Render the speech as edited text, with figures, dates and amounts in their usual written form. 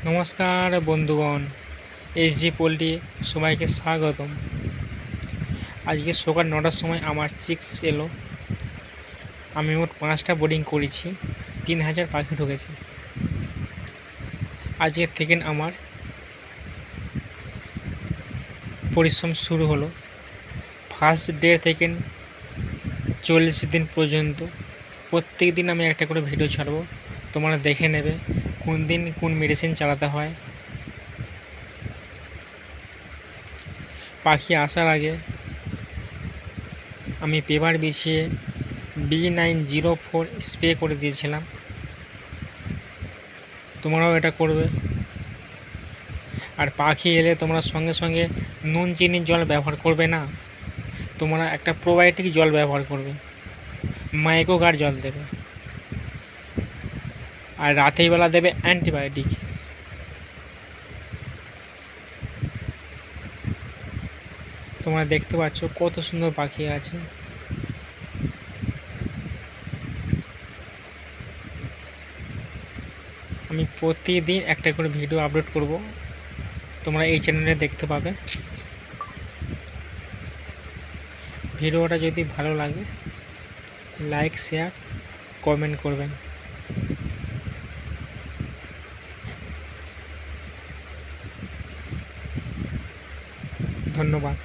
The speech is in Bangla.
নমস্কার বন্ধুগণ, এসজি পোল্ট্রি সবাইকে স্বাগতম। আজকে সকাল 9টার সময় আমার চিক্স এলো। আমি মোট 5টা বোর্ডিং করেছি, 3000 পাখি ঢুকেছে। আজকের থেকে আমার পরিশ্রম শুরু হলো। ফার্স্ট ডে থেকে 40 দিন পর্যন্ত প্রত্যেক দিন আমি একটা করে ভিডিও ছাড়বো। তোমরা দেখে নেবে কোন দিন কোন মেডিসিন চালাতে হয়। পাখি আসার আগে আমি পেপার বিছিয়ে B904 স্প্রে করে দিয়েছিলাম। তোমরাও এটা করবে। আর পাখি এলে তোমরা সঙ্গে সঙ্গে নুন চিনির জল ব্যবহার করবে না, তোমরা একটা প্রোবায়োটিক জল ব্যবহার করবে, মাইক্রোগার্ড জল দেবে, আর রাতের বেলা দেবে অ্যান্টিবায়োটিক। তোমরা দেখতে পাচ্ছ কত সুন্দর পাখি আছে। আমি প্রতিদিন একটা করে ভিডিও আপলোড করব, তোমরা এই চ্যানেলে দেখতে পাবে। ভিডিওটা যদি ভালো লাগে লাইক শেয়ার কমেন্ট করবেন। ধন্যবাদ।